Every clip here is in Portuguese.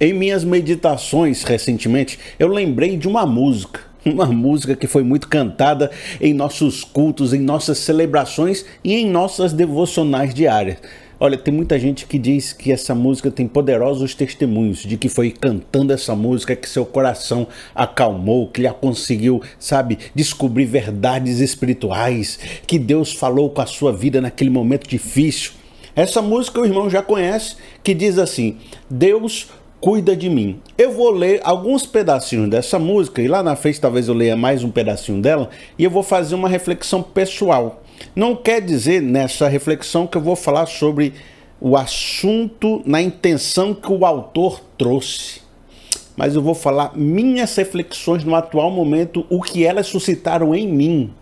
Em minhas meditações recentemente, eu lembrei de uma música que foi muito cantada em nossos cultos, em nossas celebrações e em nossas devocionais diárias. Olha, tem muita gente que diz que essa música tem poderosos testemunhos de que foi cantando essa música que seu coração acalmou, que ele conseguiu, sabe, descobrir verdades espirituais, que Deus falou com a sua vida naquele momento difícil. Essa música o irmão já conhece, que diz assim: Deus cuida de mim. Eu vou ler alguns pedacinhos dessa música e lá na frente talvez eu leia mais um pedacinho dela e eu vou fazer uma reflexão pessoal. Não quer dizer nessa reflexão que eu vou falar sobre o assunto na intenção que o autor trouxe, mas eu vou falar minhas reflexões no atual momento, o que elas suscitaram em mim.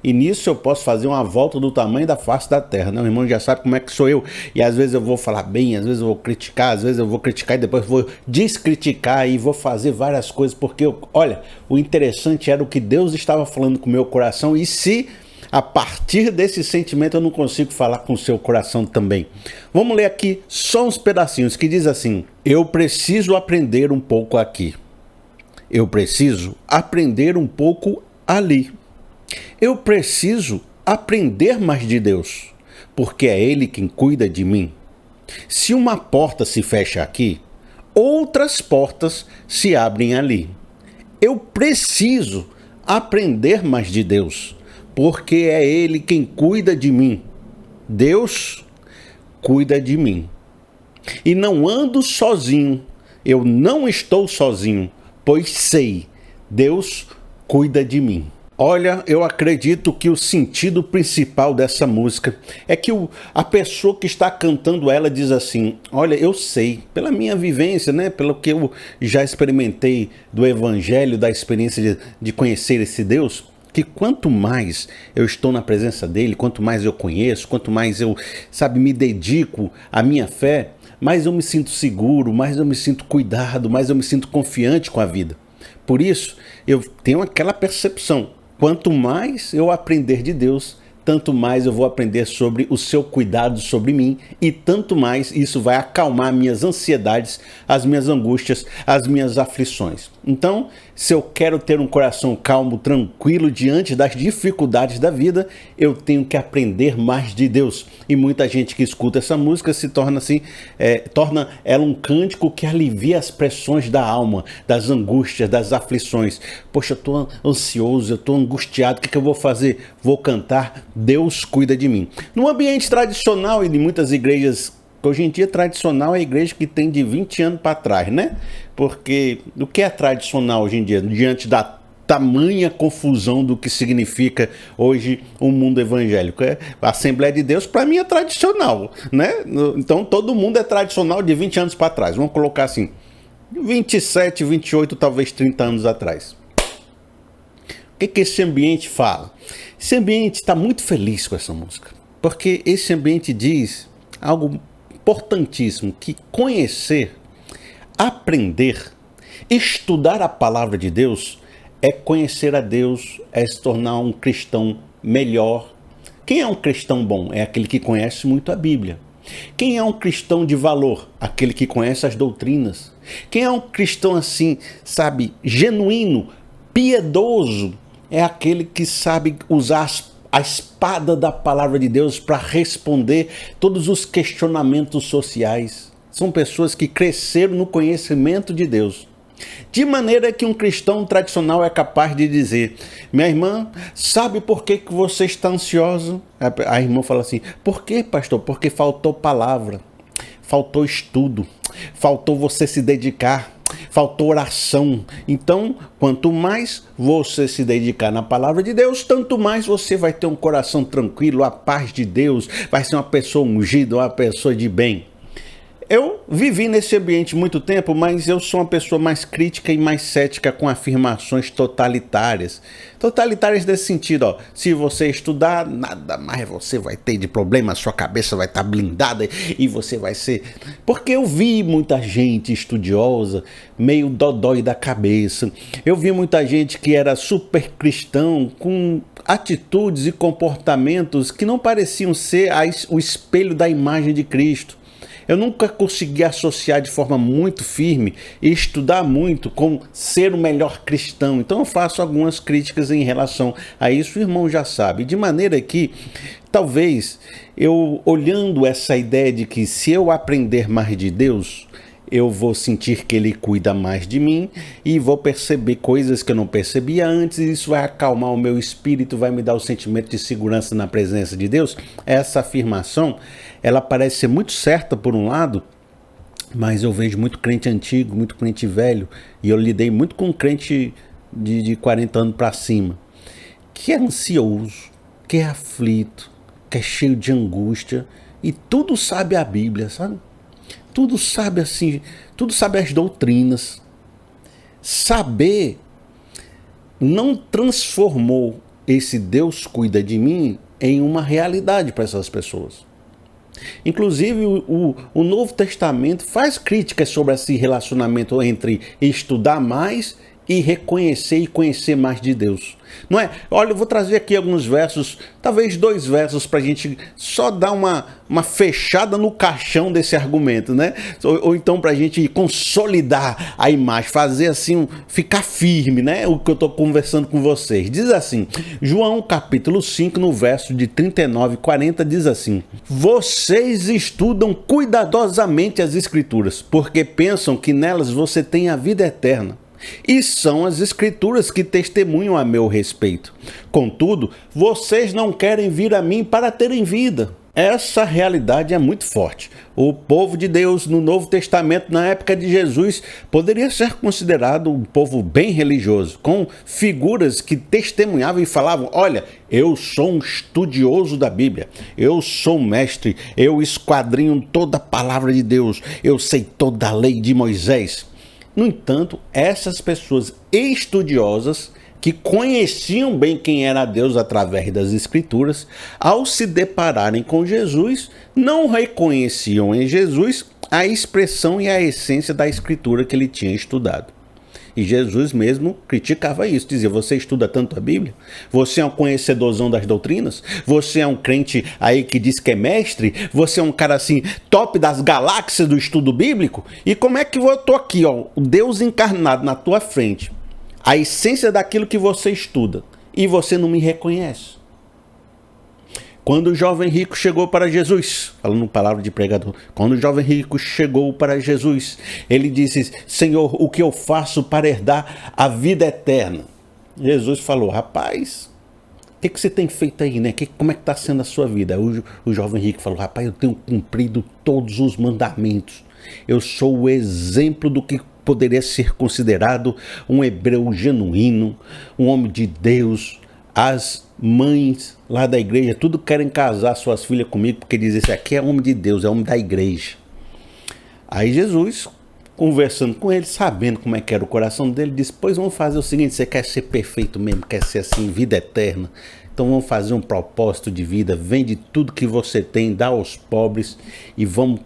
E nisso eu posso fazer uma volta do tamanho da face da terra, né? O irmão já sabe como é que sou eu. E às vezes eu vou falar bem, às vezes eu vou criticar, às vezes eu vou criticar e depois vou descriticar e vou fazer várias coisas. Porque, olha, o interessante era o que Deus estava falando com o meu coração. E se a partir desse sentimento eu não consigo falar com o seu coração também. Vamos ler aqui só uns pedacinhos que diz assim: eu preciso aprender um pouco aqui. Eu preciso aprender um pouco ali. Eu preciso aprender mais de Deus, porque é Ele quem cuida de mim. Se uma porta se fecha aqui, outras portas se abrem ali. Eu preciso aprender mais de Deus, porque é Ele quem cuida de mim. Deus cuida de mim. E não ando sozinho, eu não estou sozinho, pois sei, Deus cuida de mim. Olha, eu acredito que o sentido principal dessa música é que a pessoa que está cantando ela diz assim: olha, eu sei, pela minha vivência, né, pelo que eu já experimentei do evangelho, da experiência de conhecer esse Deus, que quanto mais eu estou na presença dele, quanto mais eu conheço, quanto mais eu, sabe, me dedico à minha fé, mais eu me sinto seguro, mais eu me sinto cuidado, mais eu me sinto confiante com a vida. Por isso, eu tenho aquela percepção: quanto mais eu aprender de Deus, tanto mais eu vou aprender sobre o seu cuidado sobre mim e tanto mais isso vai acalmar minhas ansiedades, as minhas angústias, as minhas aflições. Então, se eu quero ter um coração calmo, tranquilo diante das dificuldades da vida, eu tenho que aprender mais de Deus. E muita gente que escuta essa música se torna assim, torna ela um cântico que alivia as pressões da alma, das angústias, das aflições. Poxa, eu estou ansioso, eu estou angustiado, o que eu vou fazer? Vou cantar Deus cuida de mim. No ambiente tradicional e de muitas igrejas, hoje em dia tradicional é a igreja que tem de 20 anos para trás, né? Porque o que é tradicional hoje em dia, diante da tamanha confusão do que significa hoje o mundo evangélico? A Assembleia de Deus, para mim, é tradicional, né? Então todo mundo é tradicional de 20 anos para trás. Vamos colocar assim, 27, 28, talvez 30 anos atrás. O que esse ambiente fala? Esse ambiente está muito feliz com essa música, porque esse ambiente diz algo importantíssimo, que conhecer, aprender, estudar a palavra de Deus é conhecer a Deus, é se tornar um cristão melhor. Quem é um cristão bom? É aquele que conhece muito a Bíblia. Quem é um cristão de valor? Aquele que conhece as doutrinas. Quem é um cristão assim, sabe, genuíno, piedoso? É aquele que sabe usar a espada da palavra de Deus para responder todos os questionamentos sociais. São pessoas que cresceram no conhecimento de Deus. De maneira que um cristão tradicional é capaz de dizer: minha irmã, sabe por que você está ansiosa? A irmã fala assim: por que, pastor? Porque faltou palavra, faltou estudo, faltou você se dedicar, faltou oração. Então, quanto mais você se dedicar na palavra de Deus, tanto mais você vai ter um coração tranquilo, a paz de Deus, vai ser uma pessoa ungida, uma pessoa de bem. Eu vivi nesse ambiente muito tempo, mas eu sou uma pessoa mais crítica e mais cética com afirmações totalitárias. Totalitárias nesse sentido, ó, se você estudar, nada mais você vai ter de problema, sua cabeça vai estar blindada e você vai ser... Porque eu vi muita gente estudiosa, meio dodói da cabeça. Eu vi muita gente que era super cristão, com atitudes e comportamentos que não pareciam ser o espelho da imagem de Cristo. Eu nunca consegui associar de forma muito firme e estudar muito com ser o melhor cristão. Então eu faço algumas críticas em relação a isso, o irmão já sabe. De maneira que, talvez, eu olhando essa ideia de que se eu aprender mais de Deus, eu vou sentir que Ele cuida mais de mim e vou perceber coisas que eu não percebia antes, e isso vai acalmar o meu espírito, vai me dar o sentimento de segurança na presença de Deus. Essa afirmação, ela parece ser muito certa por um lado, mas eu vejo muito crente antigo, muito crente velho, e eu lidei muito com crente de 40 anos para cima, que é ansioso, que é aflito, que é cheio de angústia, e tudo sabe a Bíblia, sabe? Tudo sabe assim, tudo sabe as doutrinas. Saber não transformou esse Deus cuida de mim em uma realidade para essas pessoas. Inclusive o Novo Testamento faz críticas sobre esse relacionamento entre estudar mais e reconhecer e conhecer mais de Deus. Não é? Olha, eu vou trazer aqui alguns versos, talvez 2 versos, para a gente só dar uma fechada no caixão desse argumento, né? Ou então para a gente consolidar a imagem, fazer assim, ficar firme, né? O que eu estou conversando com vocês. Diz assim, João capítulo 5, no verso de 39 e 40, diz assim: vocês estudam cuidadosamente as Escrituras, porque pensam que nelas você tem a vida eterna. E são as Escrituras que testemunham a meu respeito. Contudo, vocês não querem vir a mim para terem vida. Essa realidade é muito forte. O povo de Deus no Novo Testamento, na época de Jesus, poderia ser considerado um povo bem religioso, com figuras que testemunhavam e falavam: olha, eu sou um estudioso da Bíblia, eu sou um mestre, eu esquadrinho toda a palavra de Deus, eu sei toda a lei de Moisés. No entanto, essas pessoas estudiosas, que conheciam bem quem era Deus através das Escrituras, ao se depararem com Jesus, não reconheciam em Jesus a expressão e a essência da Escritura que ele tinha estudado. E Jesus mesmo criticava isso, dizia: você estuda tanto a Bíblia? Você é um conhecedorzão das doutrinas? Você é um crente aí que diz que é mestre? Você é um cara assim, top das galáxias do estudo bíblico? E como é que eu tô aqui, ó, o Deus encarnado na tua frente, a essência daquilo que você estuda, e você não me reconhece? Quando o jovem rico chegou para Jesus, falando palavra de pregador, quando o jovem rico chegou para Jesus, ele disse: Senhor, o que eu faço para herdar a vida eterna? Jesus falou: rapaz, o que você tem feito aí, né? Como é que está sendo a sua vida? O jovem rico falou: rapaz, eu tenho cumprido todos os mandamentos. Eu sou o exemplo do que poderia ser considerado um hebreu genuíno, um homem de Deus. As mães lá da igreja, tudo querem casar suas filhas comigo, porque dizem: esse aqui é homem de Deus, é homem da igreja. Aí Jesus, conversando com ele, sabendo como é que era o coração dele, disse: pois vamos fazer o seguinte, você quer ser perfeito mesmo, quer ser assim, vida eterna? Então vamos fazer um propósito de vida, vende tudo que você tem, dá aos pobres e vamos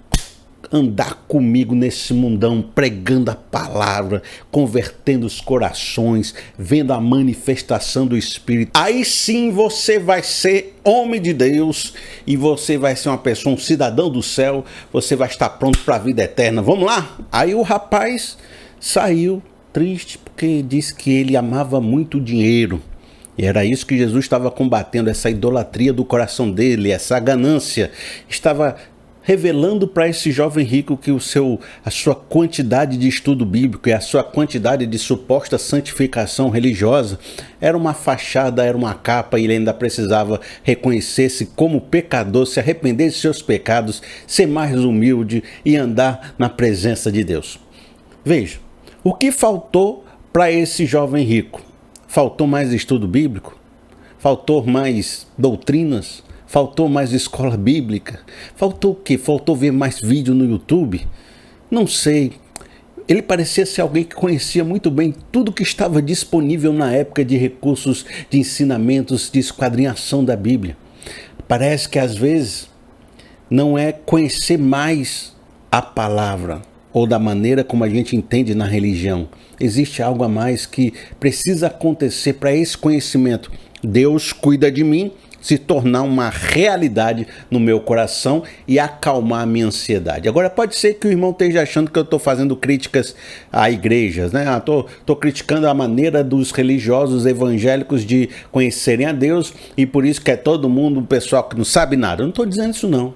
andar comigo nesse mundão, pregando a palavra, convertendo os corações, vendo a manifestação do Espírito. Aí sim você vai ser homem de Deus e você vai ser uma pessoa, um cidadão do céu, você vai estar pronto para a vida eterna. Vamos lá? Aí o rapaz saiu triste porque disse que ele amava muito dinheiro. E era isso que Jesus estava combatendo, essa idolatria do coração dele, essa ganância. Estava revelando para esse jovem rico que a sua quantidade de estudo bíblico e a sua quantidade de suposta santificação religiosa era uma fachada, era uma capa, e ele ainda precisava reconhecer-se como pecador, se arrepender de seus pecados, ser mais humilde e andar na presença de Deus. Veja, o que faltou para esse jovem rico? Faltou mais estudo bíblico? Faltou mais doutrinas? Faltou mais escola bíblica? Faltou o quê? Faltou ver mais vídeo no YouTube? Não sei. Ele parecia ser alguém que conhecia muito bem tudo que estava disponível na época de recursos de ensinamentos, de esquadrinhação da Bíblia. Parece que às vezes não é conhecer mais a palavra ou da maneira como a gente entende na religião. Existe algo a mais que precisa acontecer para esse conhecimento. Deus cuida de mim. se tornar uma realidade no meu coração e acalmar a minha ansiedade. Agora, pode ser que o irmão esteja achando que eu estou fazendo críticas a igrejas, né? Estou criticando a maneira dos religiosos evangélicos de conhecerem a Deus e por isso que é todo mundo um pessoal que não sabe nada. Eu não estou dizendo isso não.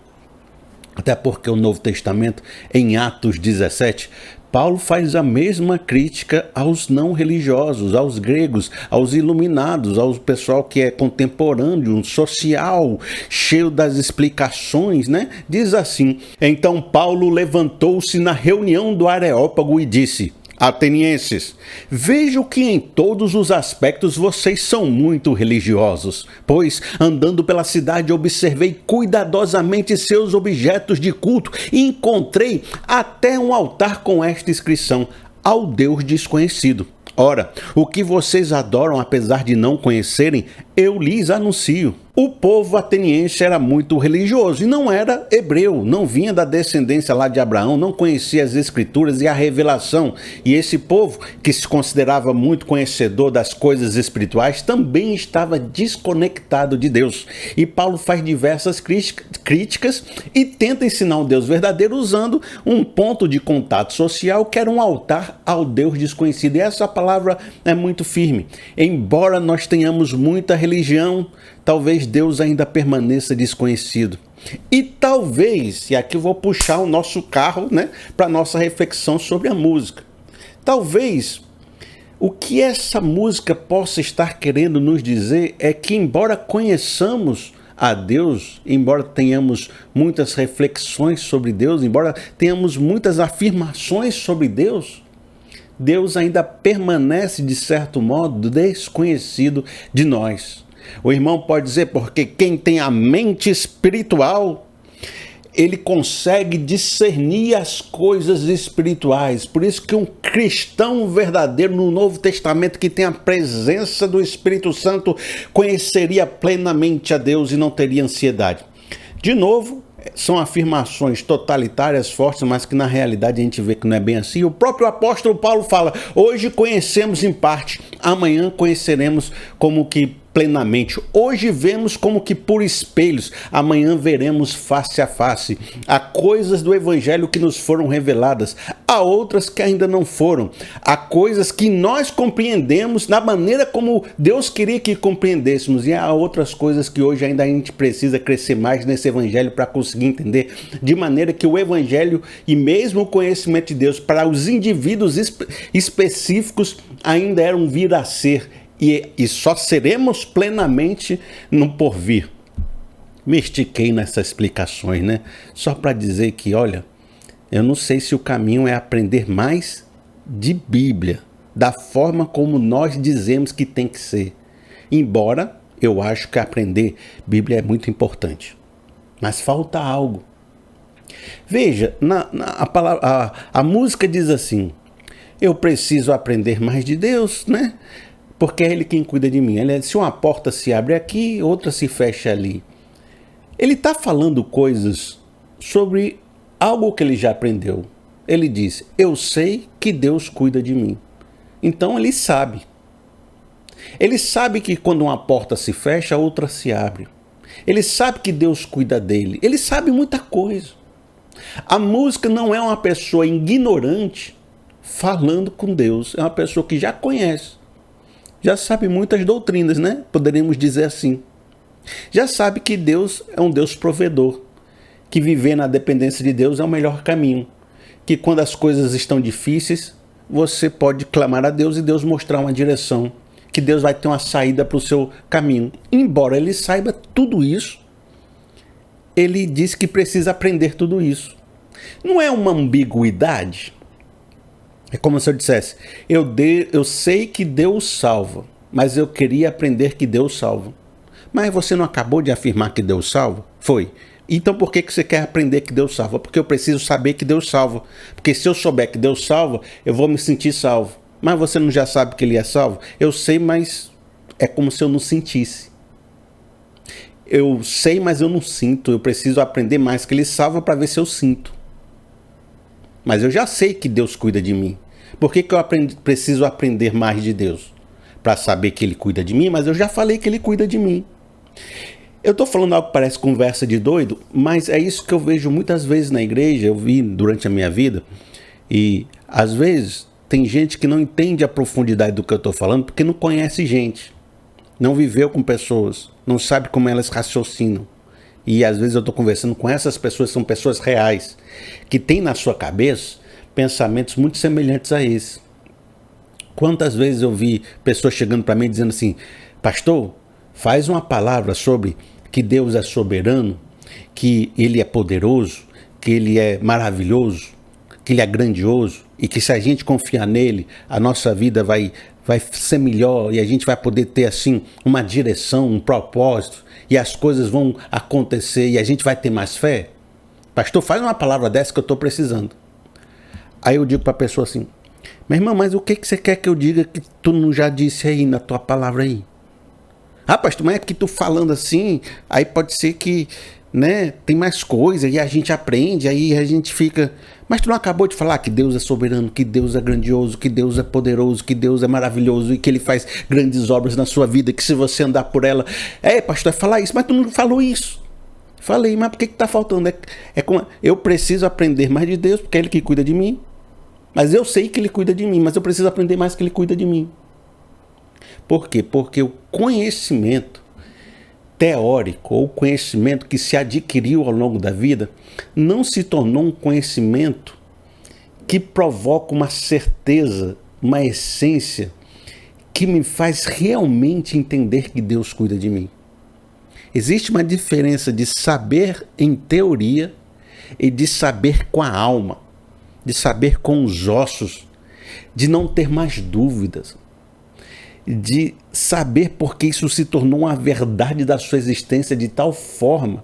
Até porque o Novo Testamento, em Atos 17, Paulo faz a mesma crítica aos não religiosos, aos gregos, aos iluminados, ao pessoal que é contemporâneo, social, cheio das explicações, né? Diz assim: então Paulo levantou-se na reunião do Areópago e disse: atenienses, vejo que em todos os aspectos vocês são muito religiosos, pois, andando pela cidade, observei cuidadosamente seus objetos de culto e encontrei até um altar com esta inscrição: ao Deus desconhecido. Ora, o que vocês adoram, apesar de não conhecerem, eu lhes anuncio. O povo ateniense era muito religioso e não era hebreu, não vinha da descendência lá de Abraão, não conhecia as escrituras e a revelação. E esse povo, que se considerava muito conhecedor das coisas espirituais, também estava desconectado de Deus. E Paulo faz diversas críticas e tenta ensinar um Deus verdadeiro usando um ponto de contato social que era um altar ao Deus desconhecido. E essa palavra é muito firme. Embora nós tenhamos muita religião, talvez Deus ainda permaneça desconhecido. E talvez, e aqui eu vou puxar o nosso carro, né, para nossa reflexão sobre a música. Talvez o que essa música possa estar querendo nos dizer é que, embora conheçamos a Deus, embora tenhamos muitas reflexões sobre Deus, embora tenhamos muitas afirmações sobre Deus, Deus ainda permanece, de certo modo, desconhecido de nós. O irmão pode dizer, porque quem tem a mente espiritual, ele consegue discernir as coisas espirituais. Por isso que um cristão verdadeiro no Novo Testamento, que tem a presença do Espírito Santo, conheceria plenamente a Deus e não teria ansiedade. De novo, são afirmações totalitárias fortes, mas que na realidade a gente vê que não é bem assim. O próprio apóstolo Paulo fala: hoje conhecemos em parte, amanhã conheceremos como que plenamente. Hoje vemos como que por espelhos, amanhã veremos face a face. Há coisas do evangelho que nos foram reveladas, há outras que ainda não foram. Há coisas que nós compreendemos da maneira como Deus queria que compreendêssemos, e há outras coisas que hoje ainda a gente precisa crescer mais nesse evangelho para conseguir entender, de maneira que o evangelho e mesmo o conhecimento de Deus para os indivíduos específicos ainda eram vir a ser, e só seremos plenamente no porvir. Me estiquei nessas explicações, né? Só para dizer que, olha, eu não sei se o caminho é aprender mais de Bíblia, da forma como nós dizemos que tem que ser. Embora eu acho que aprender Bíblia é muito importante. Mas falta algo. Veja, a música diz assim: eu preciso aprender mais de Deus, né? Porque é Ele quem cuida de mim. Se uma porta se abre aqui, outra se fecha ali. Ele está falando coisas sobre algo que ele já aprendeu. Ele diz: eu sei que Deus cuida de mim. Então ele sabe. Ele sabe que quando uma porta se fecha, outra se abre. Ele sabe que Deus cuida dele. Ele sabe muita coisa. A música não é uma pessoa ignorante falando com Deus. É uma pessoa que já conhece. Já sabe muitas doutrinas, né? Poderíamos dizer assim. Já sabe que Deus é um Deus provedor. Que viver na dependência de Deus é o melhor caminho. Que quando as coisas estão difíceis, você pode clamar a Deus e Deus mostrar uma direção. Que Deus vai ter uma saída para o seu caminho. Embora ele saiba tudo isso, ele diz que precisa aprender tudo isso. Não é uma ambiguidade? É como se eu dissesse: eu sei que Deus salva, mas eu queria aprender que Deus salva. Mas você não acabou de afirmar que Deus salva? Foi. Então por que você quer aprender que Deus salva? Porque eu preciso saber que Deus salva. Porque se eu souber que Deus salva, eu vou me sentir salvo. Mas você não já sabe que Ele é salvo? Eu sei, mas é como se eu não sentisse. Eu sei, mas eu não sinto. Eu preciso aprender mais que Ele salva para ver se eu sinto. Mas eu já sei que Deus cuida de mim. Por que eu preciso aprender mais de Deus? Para saber que Ele cuida de mim, mas eu já falei que Ele cuida de mim. Eu estou falando algo que parece conversa de doido, mas é isso que eu vejo muitas vezes na igreja, eu vi durante a minha vida, e às vezes tem gente que não entende a profundidade do que eu estou falando porque não conhece gente, não viveu com pessoas, não sabe como elas raciocinam. E às vezes eu estou conversando com essas pessoas, são pessoas reais, que têm na sua cabeça pensamentos muito semelhantes a esse. Quantas vezes eu vi pessoas chegando para mim dizendo assim: pastor, faz uma palavra sobre que Deus é soberano, que Ele é poderoso, que Ele é maravilhoso, que Ele é grandioso e que se a gente confiar nele, a nossa vida vai ser melhor e a gente vai poder ter assim uma direção, um propósito e as coisas vão acontecer e a gente vai ter mais fé. Pastor, faz uma palavra dessa que eu estou precisando. Aí eu digo para a pessoa assim: meu irmão, mas o que você quer que eu diga que tu não já disse aí na tua palavra aí? Ah, pastor, mas é que tu falando assim, aí pode ser que, né, tem mais coisa e a gente aprende, aí a gente fica... Mas tu não acabou de falar que Deus é soberano, que Deus é grandioso, que Deus é poderoso, que Deus é maravilhoso e que Ele faz grandes obras na sua vida, que se você andar por ela... pastor, é falar isso, mas tu não falou isso. Falei, mas por que tá faltando? Eu preciso aprender mais de Deus, porque é Ele que cuida de mim. Mas eu sei que Ele cuida de mim, mas eu preciso aprender mais que Ele cuida de mim. Por quê? Porque o conhecimento teórico ou conhecimento que se adquiriu ao longo da vida não se tornou um conhecimento que provoca uma certeza, uma essência que me faz realmente entender que Deus cuida de mim. Existe uma diferença de saber em teoria e de saber com a alma, de saber com os ossos, de não ter mais dúvidas, de saber porque isso se tornou uma verdade da sua existência de tal forma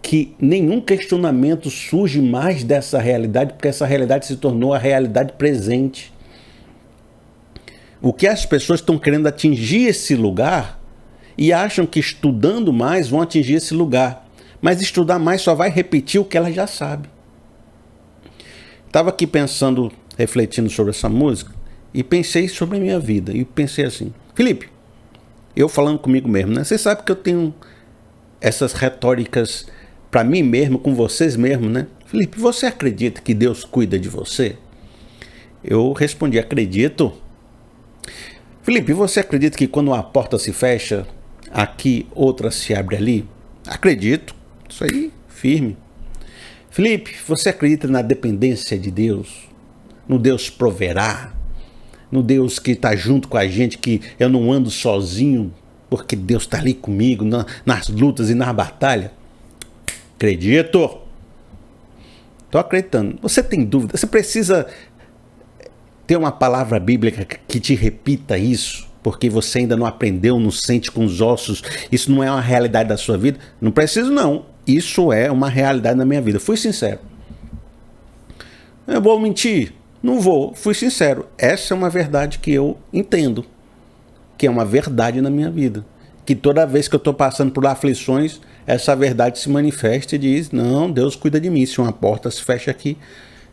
que nenhum questionamento surge mais dessa realidade, porque essa realidade se tornou a realidade presente. O que as pessoas estão querendo atingir esse lugar e acham que estudando mais vão atingir esse lugar, mas estudar mais só vai repetir o que ela já sabe. Estava aqui pensando, refletindo sobre essa música, e pensei sobre a minha vida. E pensei assim: Felipe, eu falando comigo mesmo, né? Você sabe que eu tenho essas retóricas para mim mesmo, com vocês mesmo, né? Felipe, você acredita que Deus cuida de você? Eu respondi: acredito. Felipe, você acredita que quando uma porta se fecha, aqui outra se abre ali? Acredito. Isso aí, firme. Felipe, você acredita na dependência de Deus? No Deus proverá? No Deus que está junto com a gente, que eu não ando sozinho, porque Deus está ali comigo nas lutas e na batalha? Acredito. Estou acreditando. Você tem dúvida? Você precisa ter uma palavra bíblica que te repita isso, porque você ainda não aprendeu, não sente com os ossos. Isso não é uma realidade da sua vida? Não preciso, não. Isso é uma realidade na minha vida. Fui sincero. Eu vou mentir? Não vou. Fui sincero. Essa é uma verdade que eu entendo, que é uma verdade na minha vida. Que toda vez que eu estou passando por aflições, essa verdade se manifesta e diz: não, Deus cuida de mim. Se uma porta se fecha aqui,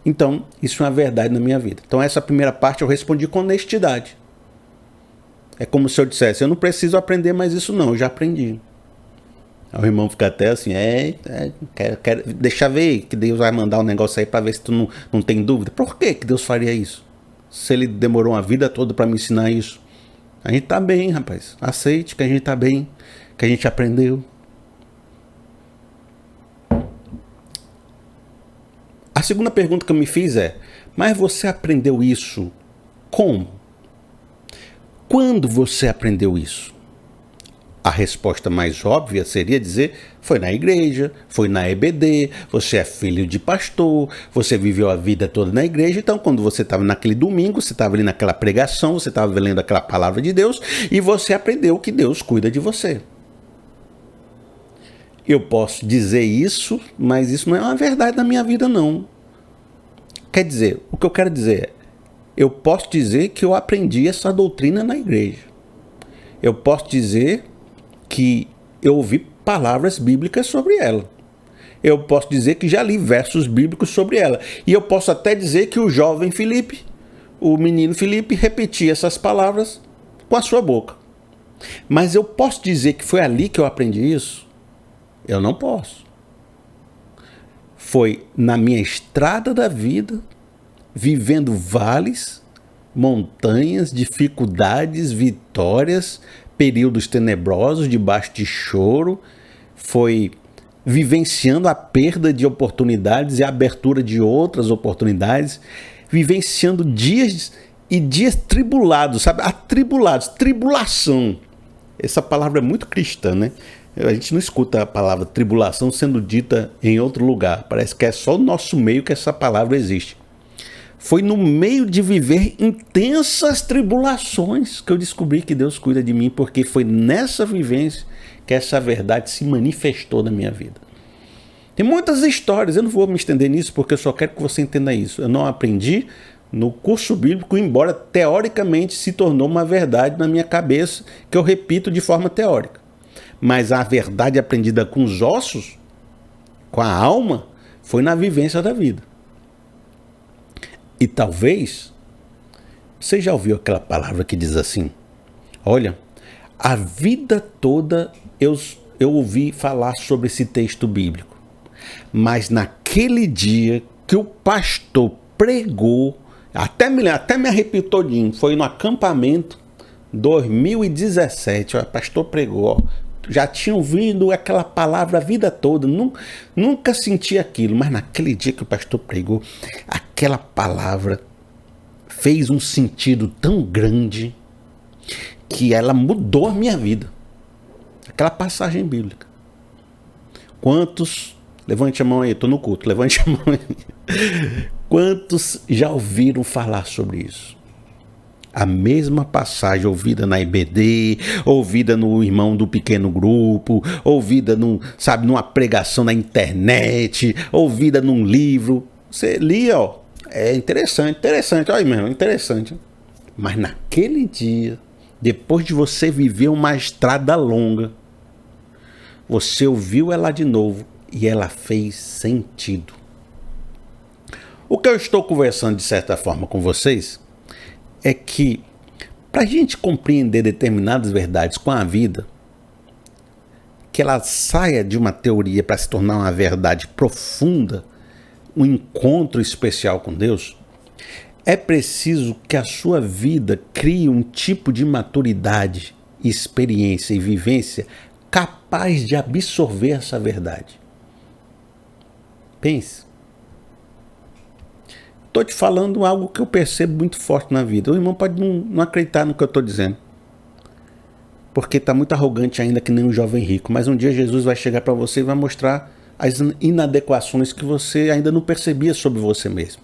então isso é uma verdade na minha vida. Então essa primeira parte eu respondi com honestidade. É como se eu dissesse: eu não preciso aprender mais isso não, eu já aprendi. Aí o irmão fica até assim: deixa ver que Deus vai mandar um negócio aí para ver se tu não tem dúvida. Por que Deus faria isso? Se Ele demorou uma vida toda para me ensinar isso. A gente tá bem, rapaz. Aceite que a gente tá bem, que a gente aprendeu. A segunda pergunta que eu me fiz é: mas você aprendeu isso como? Quando você aprendeu isso? A resposta mais óbvia seria dizer: foi na igreja, foi na EBD, você é filho de pastor, você viveu a vida toda na igreja. Então, quando você estava naquele domingo, você estava ali naquela pregação, você estava lendo aquela palavra de Deus e você aprendeu que Deus cuida de você. Eu posso dizer isso, mas isso não é uma verdade na minha vida, não. Quer dizer, o que eu quero dizer é: eu posso dizer que eu aprendi essa doutrina na igreja. Eu posso dizer que eu ouvi palavras bíblicas sobre ela. Eu posso dizer que já li versos bíblicos sobre ela. E eu posso até dizer que o jovem Felipe, o menino Felipe, repetia essas palavras com a sua boca. Mas eu posso dizer que foi ali que eu aprendi isso? Eu não posso. Foi na minha estrada da vida, vivendo vales, montanhas, dificuldades, vitórias, períodos tenebrosos, debaixo de choro, foi vivenciando a perda de oportunidades e a abertura de outras oportunidades, vivenciando dias e dias tribulados, sabe? Atribulados, tribulação. Essa palavra é muito cristã, né? A gente não escuta a palavra tribulação sendo dita em outro lugar. Parece que é só no nosso meio que essa palavra existe. Foi no meio de viver intensas tribulações que eu descobri que Deus cuida de mim, porque foi nessa vivência que essa verdade se manifestou na minha vida. Tem muitas histórias, eu não vou me estender nisso porque eu só quero que você entenda isso. Eu não aprendi no curso bíblico, embora teoricamente se tornou uma verdade na minha cabeça, que eu repito de forma teórica. Mas a verdade aprendida com os ossos, com a alma, foi na vivência da vida. E talvez, você já ouviu aquela palavra que diz assim, olha, a vida toda eu ouvi falar sobre esse texto bíblico, mas naquele dia que o pastor pregou, até me arrepiou todinho, foi no acampamento 2017, o pastor pregou, ó, já tinha ouvido aquela palavra a vida toda, nunca senti aquilo, mas naquele dia que o pastor pregou, aquela palavra fez um sentido tão grande que ela mudou a minha vida. Aquela passagem bíblica. Quantos, levante a mão aí, estou no culto, levante a mão aí. Quantos já ouviram falar sobre isso? A mesma passagem ouvida na IBD, ouvida no Irmão do Pequeno Grupo, ouvida numa pregação na internet, ouvida num livro. Você lia, ó, é interessante, olha mesmo, interessante. Mas naquele dia, depois de você viver uma estrada longa, você ouviu ela de novo e ela fez sentido. O que eu estou conversando de certa forma com vocês é que, para a gente compreender determinadas verdades com a vida, que ela saia de uma teoria para se tornar uma verdade profunda, um encontro especial com Deus, é preciso que a sua vida crie um tipo de maturidade, experiência e vivência capaz de absorver essa verdade. Pense. Estou te falando algo que eu percebo muito forte na vida. O irmão pode não acreditar no que eu estou dizendo, porque está muito arrogante ainda que nem um jovem rico. Mas um dia Jesus vai chegar para você e vai mostrar as inadequações que você ainda não percebia sobre você mesmo.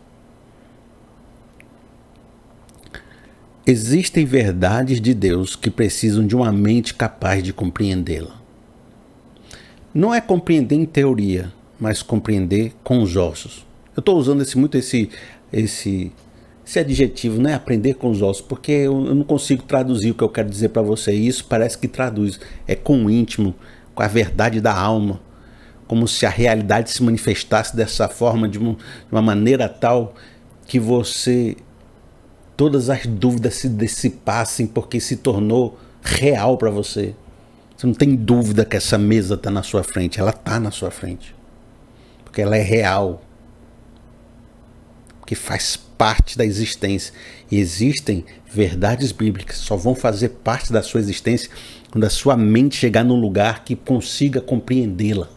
Existem verdades de Deus que precisam de uma mente capaz de compreendê-la. Não é compreender em teoria, mas compreender com os ossos. Eu estou usando muito esse adjetivo, né? Aprender com os ossos, porque eu não consigo traduzir o que eu quero dizer para você. E isso parece que traduz. É com o íntimo, com a verdade da alma. Como se a realidade se manifestasse dessa forma, de uma maneira tal que todas as dúvidas se dissipassem, porque se tornou real para você. Você não tem dúvida que essa mesa está na sua frente. Ela está na sua frente. Porque ela é real. Que faz parte da existência. E existem verdades bíblicas que só vão fazer parte da sua existência quando a sua mente chegar num lugar que consiga compreendê-la.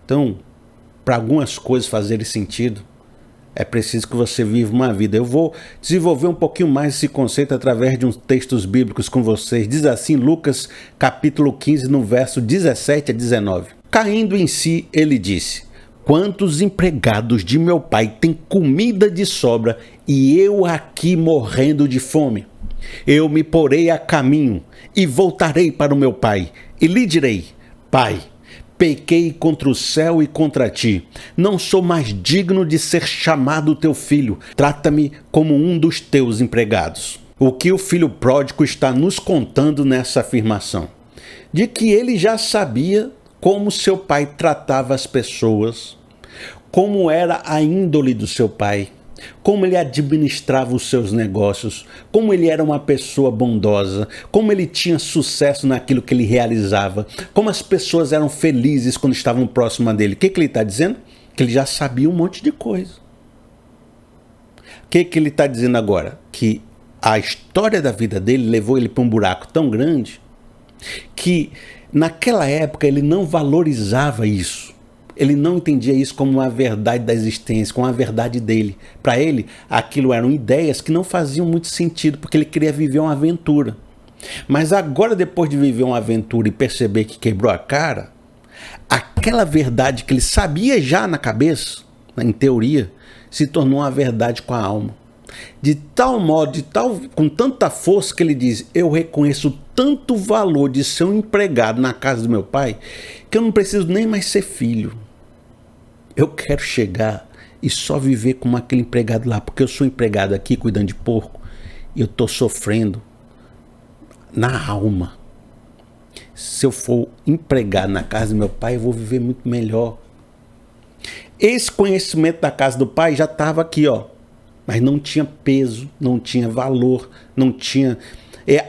Então, para algumas coisas fazerem sentido, é preciso que você viva uma vida. Eu vou desenvolver um pouquinho mais esse conceito através de uns textos bíblicos com vocês. Diz assim, Lucas capítulo 15, no verso 17 a 19. Caindo em si, ele disse: quantos empregados de meu pai têm comida de sobra e eu aqui morrendo de fome? Eu me porei a caminho e voltarei para o meu pai e lhe direi: Pai, pequei contra o céu e contra ti. Não sou mais digno de ser chamado teu filho. Trata-me como um dos teus empregados. O que o filho pródigo está nos contando nessa afirmação? De que ele já sabia como seu pai tratava as pessoas, como era a índole do seu pai, como ele administrava os seus negócios, como ele era uma pessoa bondosa, como ele tinha sucesso naquilo que ele realizava, como as pessoas eram felizes quando estavam próximas dele. O que ele está dizendo? Que ele já sabia um monte de coisa. O que ele está dizendo agora? Que a história da vida dele levou ele para um buraco tão grande que naquela época ele não valorizava isso. Ele não entendia isso como uma verdade da existência, como uma verdade dele. Para ele, aquilo eram ideias que não faziam muito sentido, porque ele queria viver uma aventura. Mas agora, depois de viver uma aventura e perceber que quebrou a cara, aquela verdade que ele sabia já na cabeça, em teoria, se tornou uma verdade com a alma. De tal modo, com tanta força que ele diz: eu reconheço tanto valor de ser um empregado na casa do meu pai, que eu não preciso nem mais ser filho. Eu quero chegar e só viver como aquele empregado lá, porque eu sou empregado aqui cuidando de porco e eu estou sofrendo na alma. Se eu for empregado na casa do meu pai, eu vou viver muito melhor. Esse conhecimento da casa do pai já estava aqui, ó, mas não tinha peso, não tinha valor, não tinha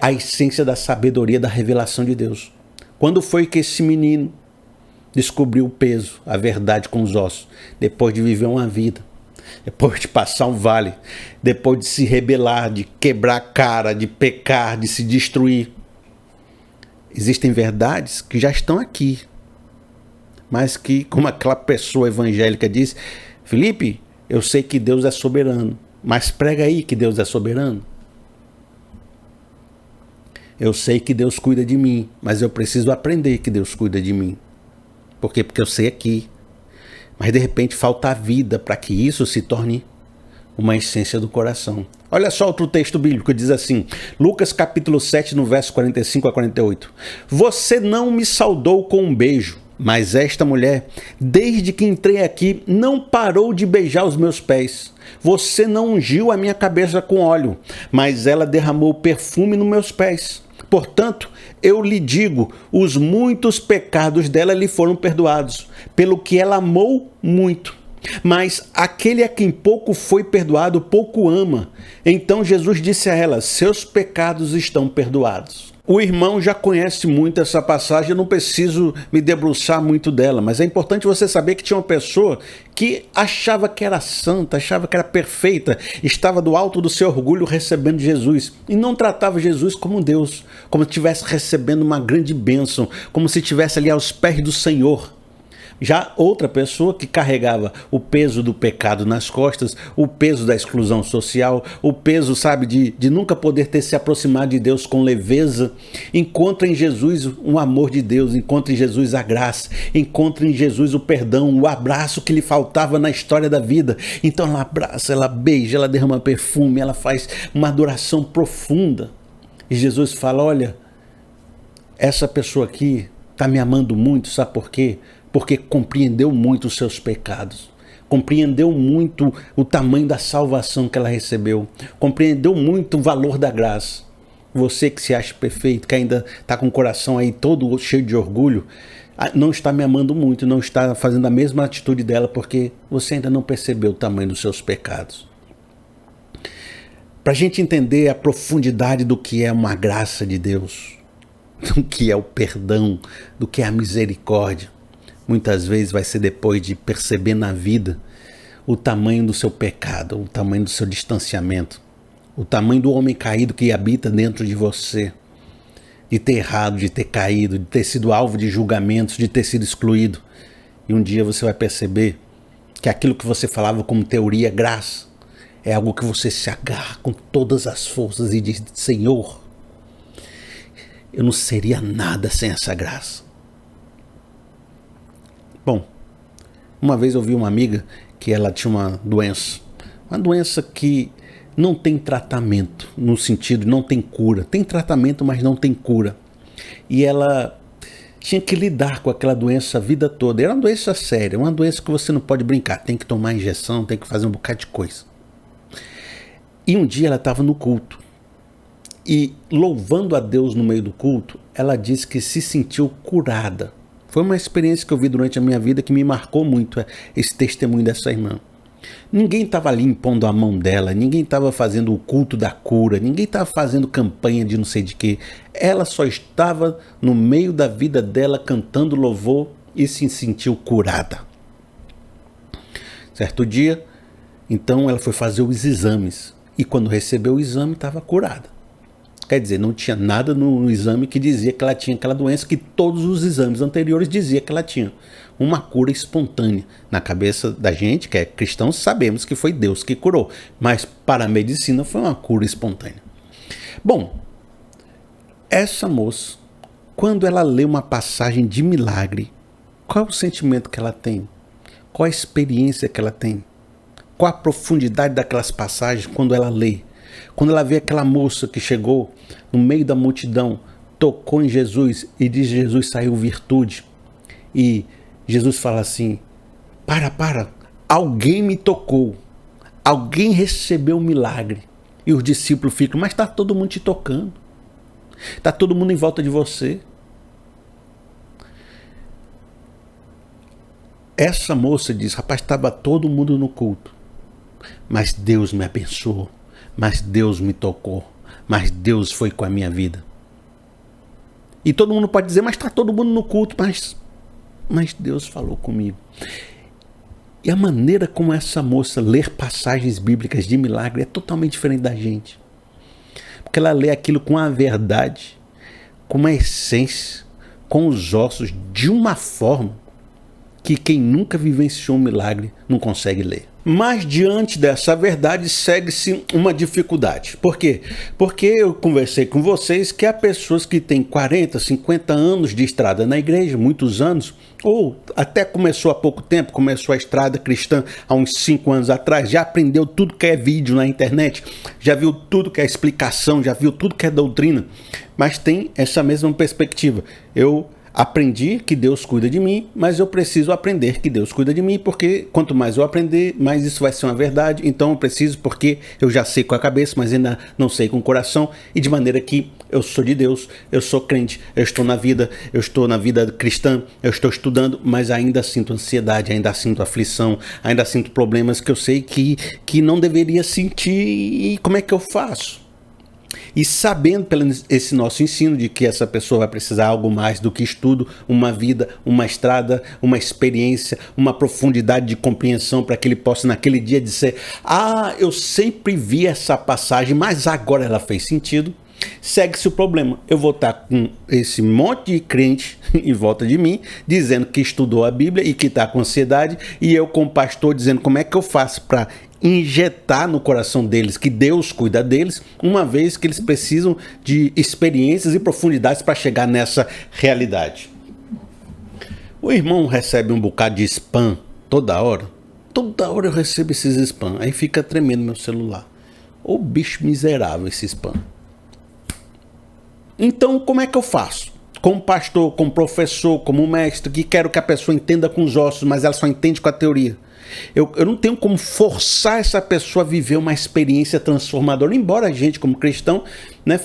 a essência da sabedoria, da revelação de Deus. Quando foi que esse menino descobriu o peso, a verdade com os ossos? Depois de viver uma vida, depois de passar um vale, depois de se rebelar, de quebrar a cara, de pecar, de se destruir. Existem verdades que já estão aqui, mas que, como aquela pessoa evangélica diz: Felipe, eu sei que Deus é soberano, mas prega aí que Deus é soberano. Eu sei que Deus cuida de mim, mas eu preciso aprender que Deus cuida de mim. Por quê? Porque eu sei aqui. Mas de repente falta a vida para que isso se torne uma essência do coração. Olha só outro texto bíblico, diz assim, Lucas capítulo 7, no verso 45 a 48. Você não me saudou com um beijo, mas esta mulher, desde que entrei aqui, não parou de beijar os meus pés. Você não ungiu a minha cabeça com óleo, mas ela derramou perfume nos meus pés. Portanto, eu lhe digo, os muitos pecados dela lhe foram perdoados, pelo que ela amou muito. Mas aquele a quem pouco foi perdoado, pouco ama. Então Jesus disse a ela: seus pecados estão perdoados. O irmão já conhece muito essa passagem, eu não preciso me debruçar muito dela, mas é importante você saber que tinha uma pessoa que achava que era santa, achava que era perfeita, estava do alto do seu orgulho recebendo Jesus e não tratava Jesus como Deus, como se estivesse recebendo uma grande bênção, como se estivesse ali aos pés do Senhor. Já outra pessoa que carregava o peso do pecado nas costas, o peso da exclusão social, o peso, sabe, de nunca poder ter se aproximado de Deus com leveza, encontra em Jesus um amor de Deus, encontra em Jesus a graça, encontra em Jesus o perdão, o abraço que lhe faltava na história da vida. Então ela abraça, ela beija, ela derrama perfume, ela faz uma adoração profunda. E Jesus fala: olha, essa pessoa aqui está me amando muito, sabe por quê? Porque compreendeu muito os seus pecados, compreendeu muito o tamanho da salvação que ela recebeu, compreendeu muito o valor da graça. Você que se acha perfeito, que ainda está com o coração aí todo cheio de orgulho, não está me amando muito, não está fazendo a mesma atitude dela, porque você ainda não percebeu o tamanho dos seus pecados. Para a gente entender a profundidade do que é uma graça de Deus, do que é o perdão, do que é a misericórdia, muitas vezes vai ser depois de perceber na vida o tamanho do seu pecado, o tamanho do seu distanciamento, o tamanho do homem caído que habita dentro de você, de ter errado, de ter caído, de ter sido alvo de julgamentos, de ter sido excluído. E um dia você vai perceber que aquilo que você falava como teoria, graça, é algo que você se agarra com todas as forças e diz: Senhor, eu não seria nada sem essa graça. Bom, uma vez eu vi uma amiga que ela tinha uma doença que não tem tratamento, no sentido, não tem cura. Tem tratamento, mas não tem cura. E ela tinha que lidar com aquela doença a vida toda. Era uma doença séria, uma doença que você não pode brincar. Tem que tomar injeção, tem que fazer um bocado de coisa. E um dia ela estava no culto. E louvando a Deus no meio do culto, ela disse que se sentiu curada. Foi uma experiência que eu vi durante a minha vida que me marcou muito, esse testemunho dessa irmã. Ninguém estava ali impondo a mão dela, ninguém estava fazendo o culto da cura, ninguém estava fazendo campanha de não sei de quê. Ela só estava no meio da vida dela cantando louvor e se sentiu curada. Certo dia, então ela foi fazer os exames e quando recebeu o exame estava curada. Quer dizer, não tinha nada no exame que dizia que ela tinha aquela doença que todos os exames anteriores diziam que ela tinha. Uma cura espontânea. Na cabeça da gente, que é cristão, sabemos que foi Deus que curou. Mas para a medicina foi uma cura espontânea. Bom, essa moça, quando ela lê uma passagem de milagre, qual é o sentimento que ela tem? Qual a experiência que ela tem? Qual a profundidade daquelas passagens quando ela lê? Quando ela vê aquela moça que chegou no meio da multidão, tocou em Jesus e de Jesus saiu virtude. E Jesus fala assim, para, alguém me tocou, alguém recebeu um milagre. E os discípulos ficam, mas está todo mundo te tocando, está todo mundo em volta de você. Essa moça diz, rapaz, estava todo mundo no culto, mas Deus me abençoou. Mas Deus me tocou, mas Deus foi com a minha vida. E todo mundo pode dizer, mas está todo mundo no culto, mas Deus falou comigo. E a maneira como essa moça lê passagens bíblicas de milagre é totalmente diferente da gente. Porque ela lê aquilo com a verdade, com a essência, com os ossos, de uma forma que quem nunca vivenciou um milagre não consegue ler. Mas diante dessa verdade segue-se uma dificuldade. Por quê? Porque eu conversei com vocês que há pessoas que têm 40, 50 anos de estrada na igreja, muitos anos, ou até começou há pouco tempo, começou a estrada cristã há uns 5 anos atrás, já aprendeu tudo que é vídeo na internet, já viu tudo que é explicação, já viu tudo que é doutrina, mas tem essa mesma perspectiva. Eu aprendi que Deus cuida de mim, mas eu preciso aprender que Deus cuida de mim, porque quanto mais eu aprender, mais isso vai ser uma verdade. Então eu preciso, porque eu já sei com a cabeça, mas ainda não sei com o coração, e de maneira que eu sou de Deus, eu sou crente, eu estou na vida cristã, eu estou estudando, mas ainda sinto ansiedade, ainda sinto aflição, ainda sinto problemas que eu sei que não deveria sentir, e como é que eu faço? E sabendo pelo esse nosso ensino de que essa pessoa vai precisar algo mais do que estudo, uma vida, uma estrada, uma experiência, uma profundidade de compreensão para que ele possa naquele dia dizer, eu sempre vi essa passagem, mas agora ela fez sentido. Segue-se o problema. Eu vou estar com esse monte de crente em volta de mim, dizendo que estudou a Bíblia e que está com ansiedade, e eu como pastor dizendo como é que eu faço para injetar no coração deles que Deus cuida deles, uma vez que eles precisam de experiências e profundidades para chegar nessa realidade. O irmão recebe um bocado de spam toda hora eu recebo esses spam, aí fica tremendo meu celular. Ô bicho miserável esse spam. Então como é que eu faço? Como pastor, como professor, como mestre, que quero que a pessoa entenda com os ossos, mas ela só entende com a teoria. Eu não tenho como forçar essa pessoa a viver uma experiência transformadora, embora a gente, como cristão, né,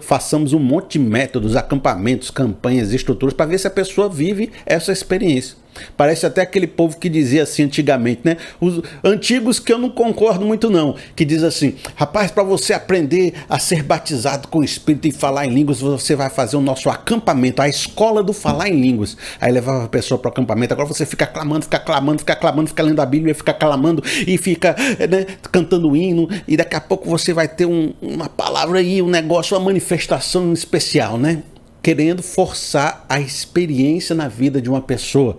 façamos um monte de métodos, acampamentos, campanhas, estruturas, para ver se a pessoa vive essa experiência. Parece até aquele povo que dizia assim antigamente, né? Os antigos que eu não concordo muito não, que diz assim, rapaz, para você aprender a ser batizado com o Espírito e falar em línguas, você vai fazer o nosso acampamento, a escola do falar em línguas. Aí levava a pessoa para o acampamento, agora você fica clamando, fica lendo a Bíblia, fica clamando e fica, né, cantando hino, e daqui a pouco você vai ter uma palavra aí, um negócio, uma manifestação especial, né? Querendo forçar a experiência na vida de uma pessoa.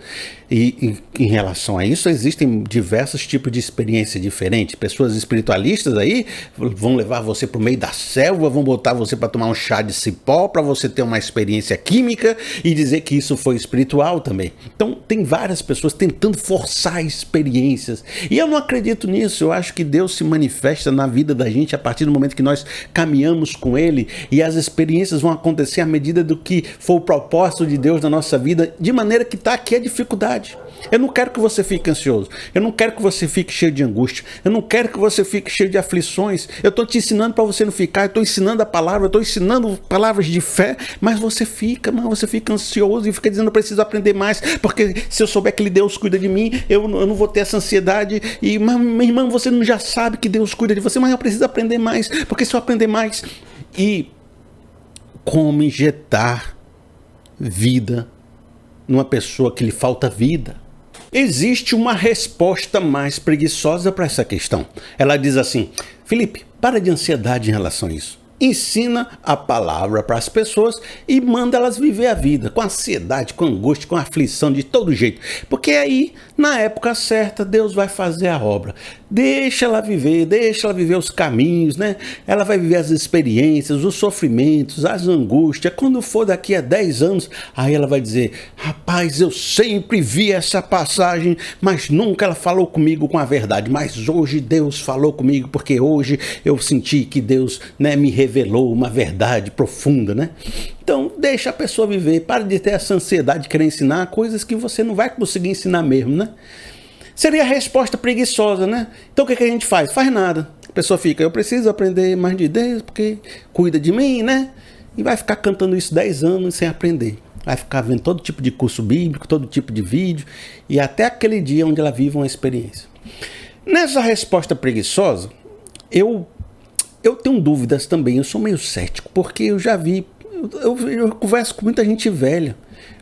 E em relação a isso, existem diversos tipos de experiência diferentes. Pessoas espiritualistas aí vão levar você para o meio da selva, vão botar você para tomar um chá de cipó, para você ter uma experiência química e dizer que isso foi espiritual também. Então, tem várias pessoas tentando forçar experiências. E eu não acredito nisso. Eu acho que Deus se manifesta na vida da gente a partir do momento que nós caminhamos com Ele, e as experiências vão acontecer à medida do que for o propósito de Deus na nossa vida, de maneira que está aqui a dificuldade. Eu não quero que você fique ansioso. Eu não quero que você fique cheio de angústia. Eu não quero que você fique cheio de aflições. Eu estou te ensinando para você não ficar. Eu estou ensinando a palavra. Eu estou ensinando palavras de fé. Mas você fica ansioso e fica dizendo: eu preciso aprender mais. Porque se eu souber que Deus cuida de mim, eu não vou ter essa ansiedade. Mas, meu irmão, você não já sabe que Deus cuida de você. Mas eu preciso aprender mais. Porque se eu aprender mais... E como injetar vida numa pessoa que lhe falta vida? Existe uma resposta mais preguiçosa para essa questão. Ela diz assim: Felipe, para de ansiedade em relação a isso. Ensina a palavra para as pessoas e manda elas viver a vida com ansiedade, com angústia, com aflição, de todo jeito. Porque aí, na época certa, Deus vai fazer a obra. Deixa ela viver os caminhos, né? Ela vai viver as experiências, os sofrimentos, as angústias. Quando for daqui a 10 anos, aí ela vai dizer: rapaz, eu sempre vi essa passagem, mas nunca ela falou comigo com a verdade. Mas hoje Deus falou comigo, porque hoje eu senti que Deus, né, me revelou uma verdade profunda, né? Então, deixa a pessoa viver. Para de ter essa ansiedade de querer ensinar coisas que você não vai conseguir ensinar mesmo, né? Seria a resposta preguiçosa, né? Então, o que a gente faz? Faz nada. A pessoa fica: eu preciso aprender mais de Deus, porque cuida de mim, né? E vai ficar cantando isso 10 anos sem aprender. Vai ficar vendo todo tipo de curso bíblico, todo tipo de vídeo, e até aquele dia onde ela vive uma experiência. Nessa resposta preguiçosa, eu tenho dúvidas também. Eu sou meio cético, porque eu já vi, eu converso com muita gente velha,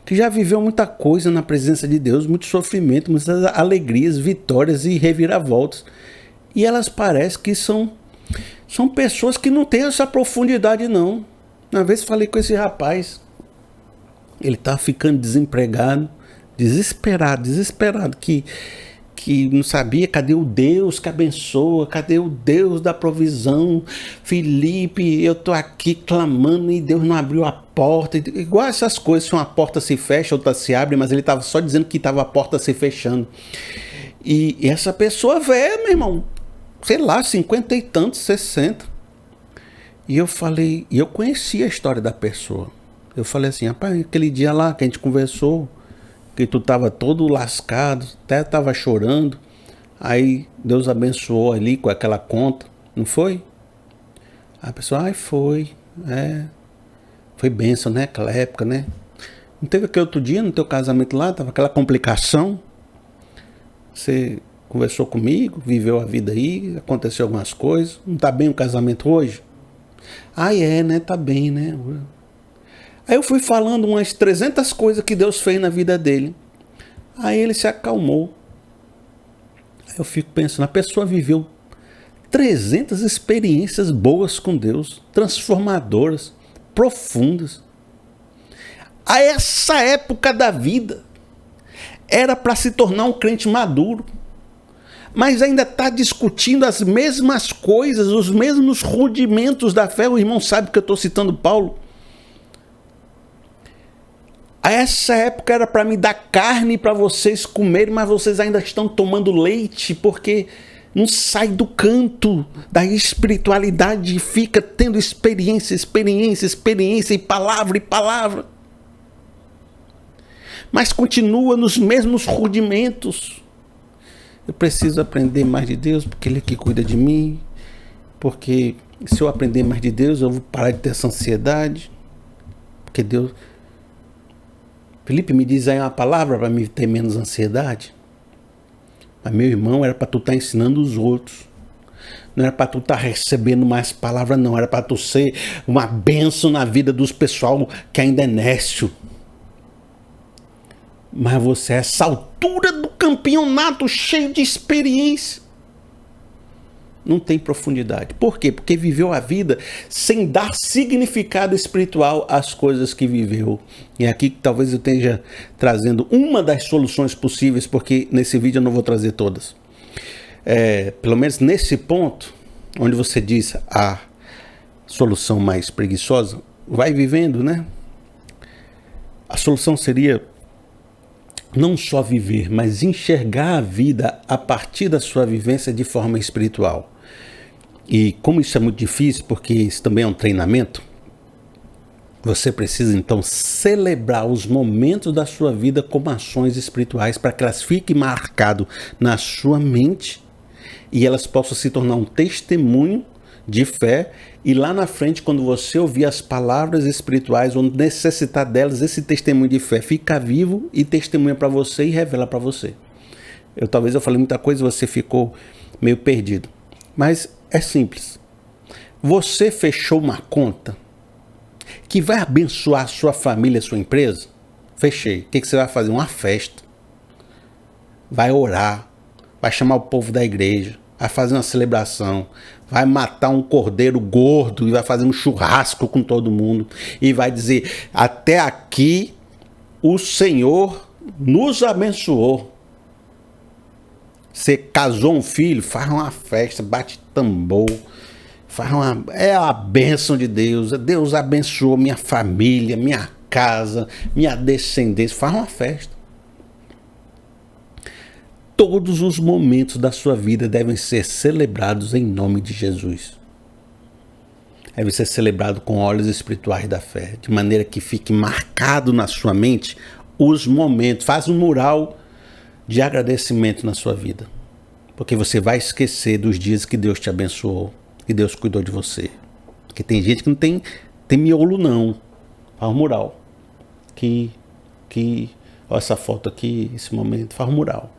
que já viveu muita coisa na presença de Deus, muito sofrimento, muitas alegrias, vitórias e reviravoltas. E elas parecem que são pessoas que não têm essa profundidade, não. Uma vez falei com esse rapaz, ele estava ficando desempregado, desesperado, que não sabia cadê o Deus que abençoa, cadê o Deus da provisão. Felipe, eu tô aqui clamando e Deus não abriu a porta. Igual essas coisas, se uma porta se fecha, outra se abre, mas ele estava só dizendo que estava a porta se fechando. E essa pessoa velha, meu irmão, sei lá, 50 e tantos, 60. E eu falei, e eu conhecia a história da pessoa. Eu falei assim: rapaz, aquele dia lá que a gente conversou, que tu estava todo lascado, até estava chorando, aí Deus abençoou ali com aquela conta, não foi? A pessoa: foi bênção, né, aquela época, né? Não teve aquele outro dia no teu casamento lá, tava aquela complicação, você conversou comigo, viveu a vida aí, aconteceu algumas coisas, não tá bem o casamento hoje? Né, tá bem, né? Aí eu fui falando umas 300 coisas que Deus fez na vida dele. Aí ele se acalmou. Aí eu fico pensando, a pessoa viveu 300 experiências boas com Deus, transformadoras, profundas. A essa época da vida, era para se tornar um crente maduro, mas ainda está discutindo as mesmas coisas, os mesmos rudimentos da fé. O irmão sabe que eu estou citando Paulo. A essa época era para me dar carne para vocês comerem, mas vocês ainda estão tomando leite, porque não sai do canto da espiritualidade e fica tendo experiência e palavra. Mas continua nos mesmos rudimentos. Eu preciso aprender mais de Deus, porque Ele é que cuida de mim, porque se eu aprender mais de Deus, eu vou parar de ter essa ansiedade, porque Deus... Felipe, me diz aí uma palavra para me ter menos ansiedade. Mas, meu irmão, era para tu estar ensinando os outros. Não era para tu estar recebendo mais palavras, não. Era para tu ser uma bênção na vida dos pessoal que ainda é nécio. Mas você, a essa altura do campeonato, cheio de experiência, não tem profundidade. Por quê? Porque viveu a vida sem dar significado espiritual às coisas que viveu. E é aqui que talvez eu esteja trazendo uma das soluções possíveis, porque nesse vídeo eu não vou trazer todas. Pelo menos nesse ponto, onde você diz a solução mais preguiçosa, vai vivendo, né? A solução seria não só viver, mas enxergar a vida a partir da sua vivência de forma espiritual. E como isso é muito difícil, porque isso também é um treinamento, Você precisa então celebrar os momentos da sua vida como ações espirituais para que elas fiquem marcadas na sua mente e elas possam se tornar um testemunho de fé. E lá na frente, quando você ouvir as palavras espirituais ou necessitar delas, esse testemunho de fé fica vivo e testemunha para você e revela para você. Talvez eu falei muita coisa e você ficou meio perdido. Mas é simples. Você fechou uma conta que vai abençoar a sua família, a sua empresa? Fechei. O que você vai fazer? Uma festa. Vai orar. Vai chamar o povo da igreja. Vai fazer uma celebração. Vai matar um cordeiro gordo e vai fazer um churrasco com todo mundo. E vai dizer, até aqui o Senhor nos abençoou. Você casou um filho, faz uma festa, bate tambor. É a bênção de Deus. Deus abençoou minha família, minha casa, minha descendência. Faz uma festa. Todos os momentos da sua vida devem ser celebrados em nome de Jesus. Deve ser celebrado com olhos espirituais da fé, de maneira que fique marcado na sua mente os momentos. Faz um mural de agradecimento na sua vida. Porque você vai esquecer dos dias que Deus te abençoou, que Deus cuidou de você. Porque tem gente que não tem miolo não. Faz um mural. Olha essa foto aqui, esse momento, faz um mural.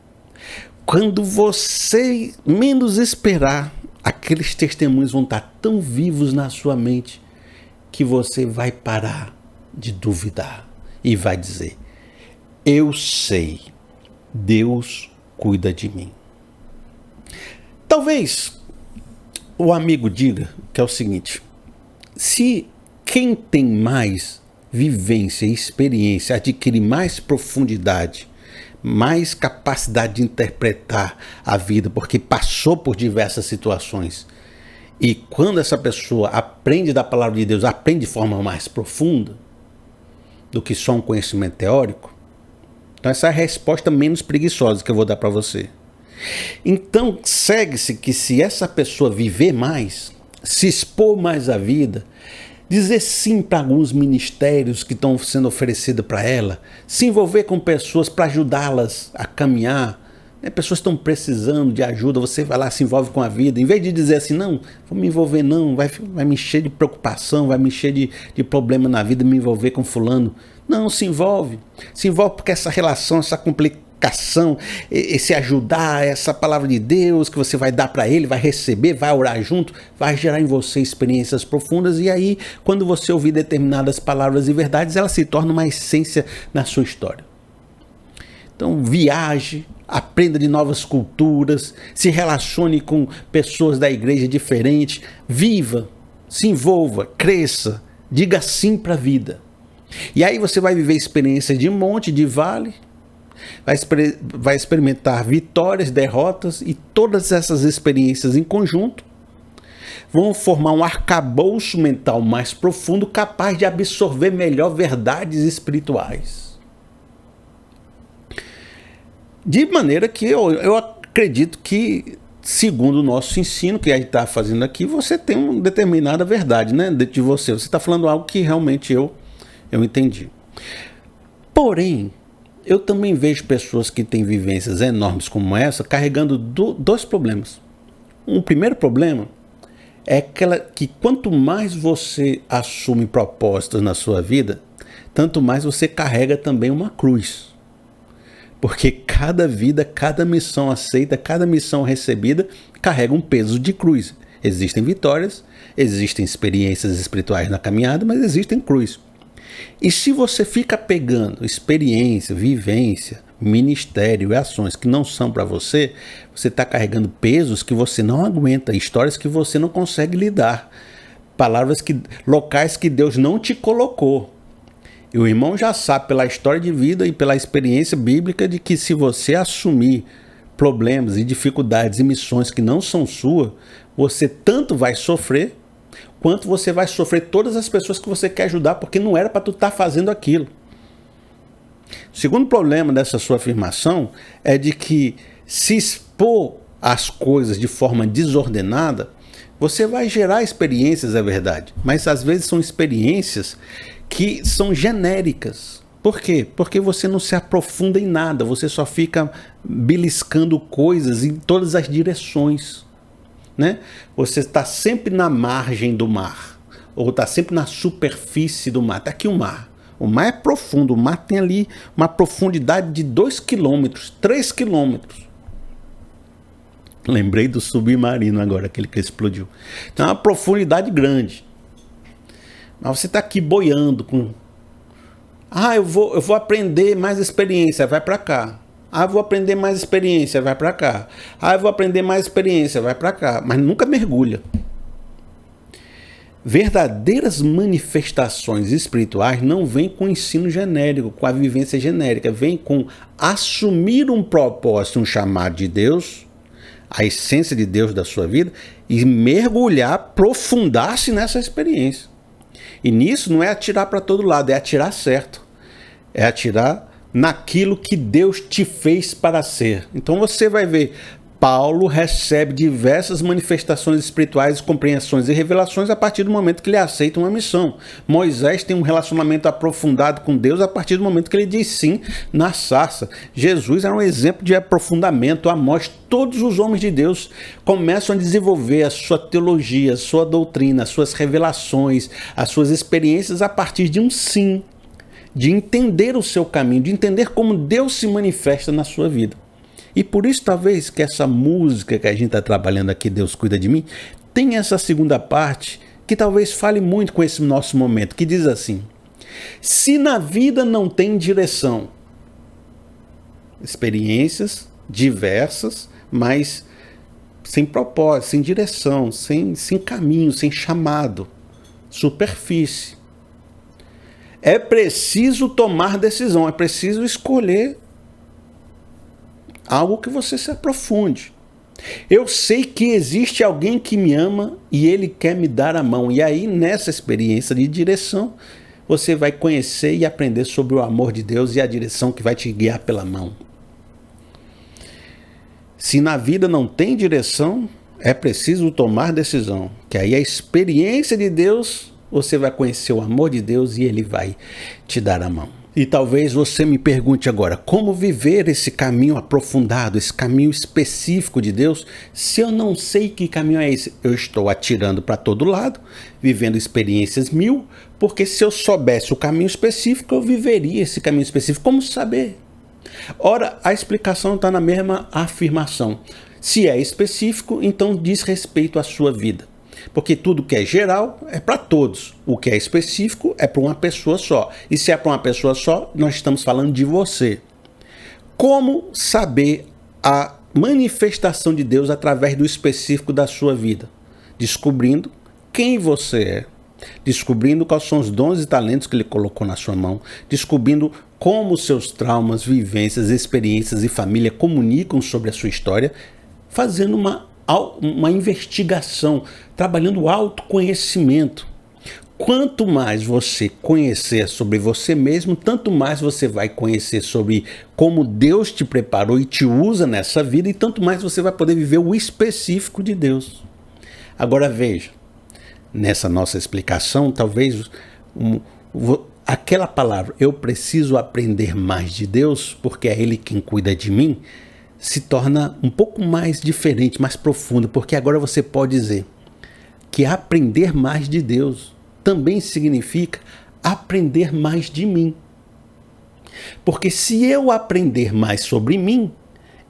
Quando você menos esperar, aqueles testemunhos vão estar tão vivos na sua mente que você vai parar de duvidar e vai dizer, eu sei, Deus cuida de mim. Talvez o amigo diga que é o seguinte, se quem tem mais vivência e experiência adquire mais profundidade, mais capacidade de interpretar a vida, porque passou por diversas situações, e quando essa pessoa aprende da palavra de Deus, aprende de forma mais profunda do que só um conhecimento teórico, então essa é a resposta menos preguiçosa que eu vou dar para você. Então segue-se que se essa pessoa viver mais, se expor mais à vida, dizer sim para alguns ministérios que estão sendo oferecidos para ela, se envolver com pessoas para ajudá-las a caminhar, pessoas estão precisando de ajuda, você vai lá, se envolve com a vida, em vez de dizer assim, não, vou me envolver não, vai me encher de preocupação, vai me encher de problema na vida, me envolver com fulano. Não, se envolve porque essa relação, essa complicação, esse ajudar, essa palavra de Deus que você vai dar para ele, vai receber, vai orar junto, vai gerar em você experiências profundas e aí, quando você ouvir determinadas palavras e verdades, ela se torna uma essência na sua história. Então, viaje, aprenda de novas culturas, se relacione com pessoas da igreja diferentes, viva, se envolva, cresça, diga sim para a vida. E aí você vai viver experiências de monte, de vale, vai experimentar vitórias, derrotas e todas essas experiências em conjunto vão formar um arcabouço mental mais profundo capaz de absorver melhor verdades espirituais. De maneira que eu acredito que, segundo o nosso ensino que a gente está fazendo aqui, você tem uma determinada verdade, né, dentro de você. Você está falando algo que realmente eu entendi. Porém, eu também vejo pessoas que têm vivências enormes como essa, carregando dois problemas. Um primeiro problema é que quanto mais você assume propósitos na sua vida, tanto mais você carrega também uma cruz. Porque cada vida, cada missão aceita, cada missão recebida, carrega um peso de cruz. Existem vitórias, existem experiências espirituais na caminhada, mas existem cruz. E se você fica pegando experiência, vivência, ministério e ações que não são para você, você está carregando pesos que você não aguenta, histórias que você não consegue lidar, locais que Deus não te colocou. E o irmão já sabe pela história de vida e pela experiência bíblica de que se você assumir problemas e dificuldades e missões que não são suas, você tanto vai sofrer, quanto você vai sofrer todas as pessoas que você quer ajudar, porque não era para tu estar fazendo aquilo. O segundo problema dessa sua afirmação é de que se expor às coisas de forma desordenada, você vai gerar experiências, é verdade, mas às vezes são experiências que são genéricas. Por quê? Porque você não se aprofunda em nada, você só fica beliscando coisas em todas as direções, né? Você está sempre na margem do mar, ou está sempre na superfície do mar. Está aqui o mar. O mar é profundo, o mar tem ali uma profundidade de 2 quilômetros, 3 quilômetros. Lembrei do submarino agora, aquele que explodiu. Então é uma profundidade grande. Mas você está aqui boiando com... eu vou aprender mais experiência, vai para cá. Eu vou aprender mais experiência, vai para cá. Eu vou aprender mais experiência, vai para cá. Mas nunca mergulha. Verdadeiras manifestações espirituais não vêm com ensino genérico, com a vivência genérica. Vêm com assumir um propósito, um chamado de Deus, a essência de Deus da sua vida, e mergulhar, aprofundar-se nessa experiência. E nisso não é atirar para todo lado, é atirar certo. É atirar naquilo que Deus te fez para ser. Então você vai ver, Paulo recebe diversas manifestações espirituais, compreensões e revelações a partir do momento que ele aceita uma missão. Moisés tem um relacionamento aprofundado com Deus a partir do momento que ele diz sim na sarça. Jesus era um exemplo de aprofundamento. Amós, todos os homens de Deus começam a desenvolver a sua teologia, a sua doutrina, as suas revelações, as suas experiências a partir de um sim, de entender o seu caminho, de entender como Deus se manifesta na sua vida. E por isso talvez que essa música que a gente está trabalhando aqui, Deus Cuida de Mim, tem essa segunda parte que talvez fale muito com esse nosso momento, que diz assim: se na vida não tem direção, experiências diversas, mas sem propósito, sem direção, sem caminho, sem chamado, superfície. É preciso tomar decisão, é preciso escolher algo que você se aprofunde. Eu sei que existe alguém que me ama e ele quer me dar a mão. E aí, nessa experiência de direção, você vai conhecer e aprender sobre o amor de Deus e a direção que vai te guiar pela mão. Se na vida não tem direção, é preciso tomar decisão. Que aí a experiência de Deus, você vai conhecer o amor de Deus e ele vai te dar a mão. E talvez você me pergunte agora, como viver esse caminho aprofundado, esse caminho específico de Deus, se eu não sei que caminho é esse? Eu estou atirando para todo lado, vivendo experiências mil, porque se eu soubesse o caminho específico, eu viveria esse caminho específico. Como saber? Ora, a explicação está na mesma afirmação. Se é específico, então diz respeito à sua vida. Porque tudo que é geral é para todos. O que é específico é para uma pessoa só. E se é para uma pessoa só, nós estamos falando de você. Como saber a manifestação de Deus através do específico da sua vida? Descobrindo quem você é. Descobrindo quais são os dons e talentos que Ele colocou na sua mão. Descobrindo como seus traumas, vivências, experiências e família comunicam sobre a sua história. Fazendo uma investigação, trabalhando o autoconhecimento. Quanto mais você conhecer sobre você mesmo, tanto mais você vai conhecer sobre como Deus te preparou e te usa nessa vida, e tanto mais você vai poder viver o específico de Deus. Agora veja, nessa nossa explicação, talvez aquela palavra, eu preciso aprender mais de Deus, porque é Ele quem cuida de mim, se torna um pouco mais diferente, mais profundo, porque agora você pode dizer que aprender mais de Deus também significa aprender mais de mim. Porque se eu aprender mais sobre mim,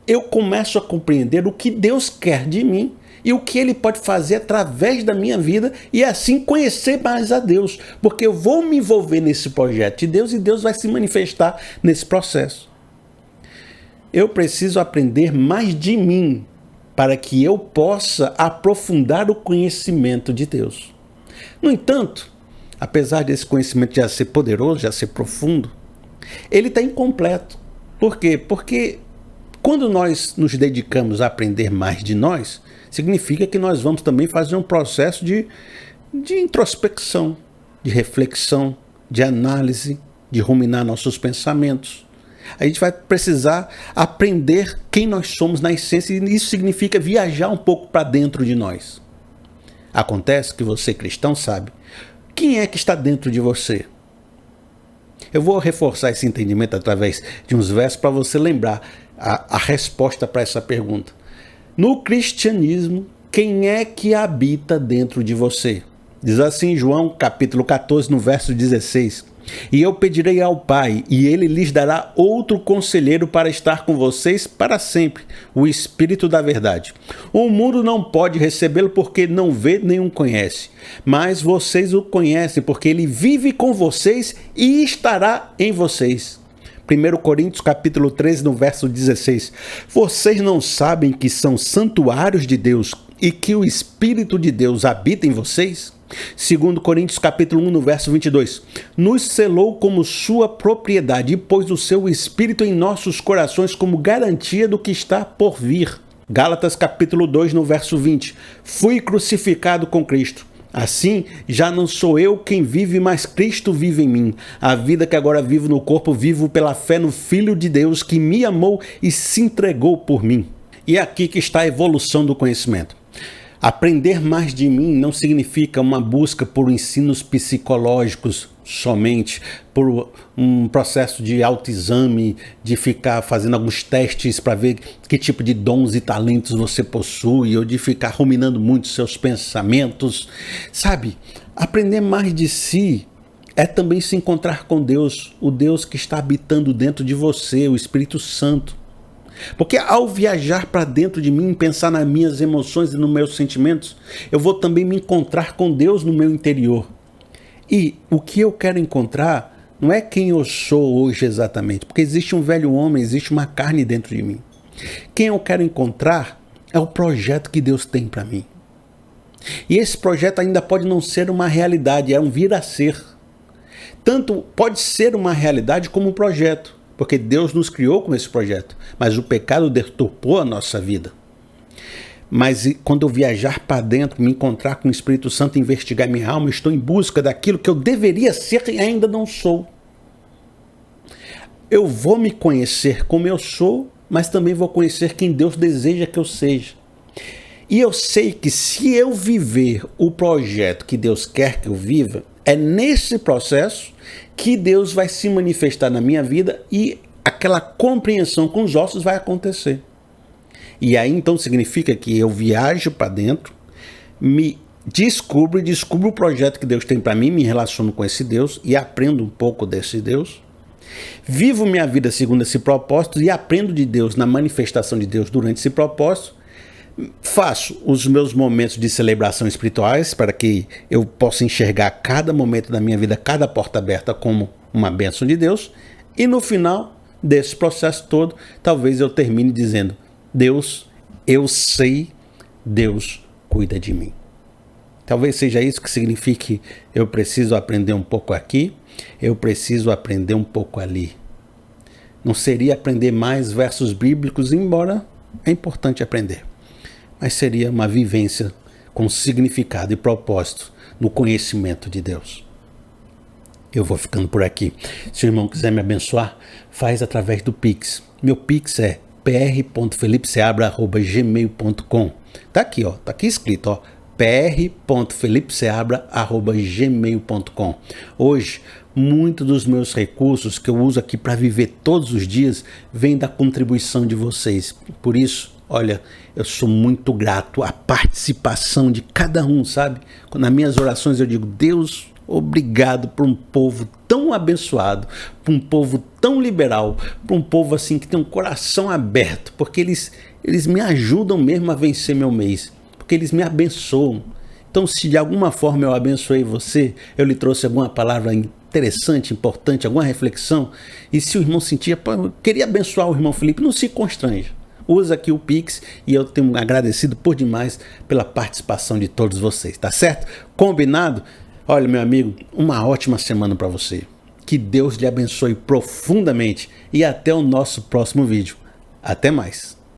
eu começo a compreender o que Deus quer de mim e o que Ele pode fazer através da minha vida e assim conhecer mais a Deus, porque eu vou me envolver nesse projeto de Deus e Deus vai se manifestar nesse processo. Eu preciso aprender mais de mim para que eu possa aprofundar o conhecimento de Deus. No entanto, apesar desse conhecimento já ser poderoso, já ser profundo, ele está incompleto. Por quê? Porque quando nós nos dedicamos a aprender mais de nós, significa que nós vamos também fazer um processo de introspecção, de reflexão, de análise, de ruminar nossos pensamentos. A gente vai precisar aprender quem nós somos na essência, e isso significa viajar um pouco para dentro de nós. Acontece que você, cristão, sabe quem é que está dentro de você. Eu vou reforçar esse entendimento através de uns versos para você lembrar a resposta para essa pergunta. No cristianismo, quem é que habita dentro de você? Diz assim João capítulo 14, no verso 16. E eu pedirei ao Pai, e ele lhes dará outro conselheiro para estar com vocês para sempre, o Espírito da verdade. O mundo não pode recebê-lo porque não vê nem o conhece, mas vocês o conhecem porque ele vive com vocês e estará em vocês. 1 Coríntios capítulo 13, no verso 16. Vocês não sabem que são santuários de Deus e que o Espírito de Deus habita em vocês? 2 Coríntios capítulo 1, no verso 22. Nos selou como sua propriedade e pôs o seu Espírito em nossos corações como garantia do que está por vir. Gálatas capítulo 2, no verso 20. Fui crucificado com Cristo. Assim, já não sou eu quem vive, mas Cristo vive em mim. A vida que agora vivo no corpo, vivo pela fé no Filho de Deus que me amou e se entregou por mim. E é aqui que está a evolução do conhecimento. Aprender mais de mim não significa uma busca por ensinos psicológicos somente, por um processo de autoexame, de ficar fazendo alguns testes para ver que tipo de dons e talentos você possui, ou de ficar ruminando muito seus pensamentos. Sabe, aprender mais de si é também se encontrar com Deus, o Deus que está habitando dentro de você, o Espírito Santo. Porque ao viajar para dentro de mim, pensar nas minhas emoções e nos meus sentimentos, eu vou também me encontrar com Deus no meu interior. E o que eu quero encontrar não é quem eu sou hoje exatamente, porque existe um velho homem, existe uma carne dentro de mim. Quem eu quero encontrar é o projeto que Deus tem para mim. E esse projeto ainda pode não ser uma realidade, é um vir a ser. Tanto pode ser uma realidade como um projeto. Porque Deus nos criou com esse projeto, mas o pecado deturpou a nossa vida. Mas quando eu viajar para dentro, me encontrar com o Espírito Santo, investigar minha alma, estou em busca daquilo que eu deveria ser e ainda não sou. Eu vou me conhecer como eu sou, mas também vou conhecer quem Deus deseja que eu seja. E eu sei que se eu viver o projeto que Deus quer que eu viva, é nesse processo que Deus vai se manifestar na minha vida e aquela compreensão com os ossos vai acontecer. E aí então significa que eu viajo para dentro, me descubro o projeto que Deus tem para mim, me relaciono com esse Deus e aprendo um pouco desse Deus. Vivo minha vida segundo esse propósito e aprendo de Deus na manifestação de Deus durante esse propósito. Faço os meus momentos de celebração espirituais para que eu possa enxergar cada momento da minha vida, cada porta aberta como uma bênção de Deus. E no final desse processo todo, talvez eu termine dizendo: Deus, eu sei, Deus cuida de mim. Talvez seja isso que signifique: eu preciso aprender um pouco aqui, eu preciso aprender um pouco ali. Não seria aprender mais versos bíblicos, embora é importante aprender. Mas seria uma vivência com significado e propósito no conhecimento de Deus. Eu vou ficando por aqui. Se o irmão quiser me abençoar, faz através do Pix. Meu Pix é pr.felipeseabra@gmail.com. Tá aqui, ó. Tá aqui escrito, ó. pr.felipeseabra@gmail.com. Hoje, muitos dos meus recursos que eu uso aqui para viver todos os dias vêm da contribuição de vocês. Por isso, olha, eu sou muito grato à participação de cada um, sabe? Nas minhas orações eu digo: Deus, obrigado por um povo tão abençoado, por um povo tão liberal, por um povo assim que tem um coração aberto, porque eles me ajudam mesmo a vencer meu mês, porque eles me abençoam. Então, se de alguma forma eu abençoei você, eu lhe trouxe alguma palavra interessante, importante, alguma reflexão, e se o irmão sentia: pô, eu queria abençoar o irmão Felipe, não se constrange. Usa aqui o Pix e eu tenho agradecido por demais pela participação de todos vocês, tá certo? Combinado? Olha, meu amigo, uma ótima semana para você. Que Deus lhe abençoe profundamente e até o nosso próximo vídeo. Até mais.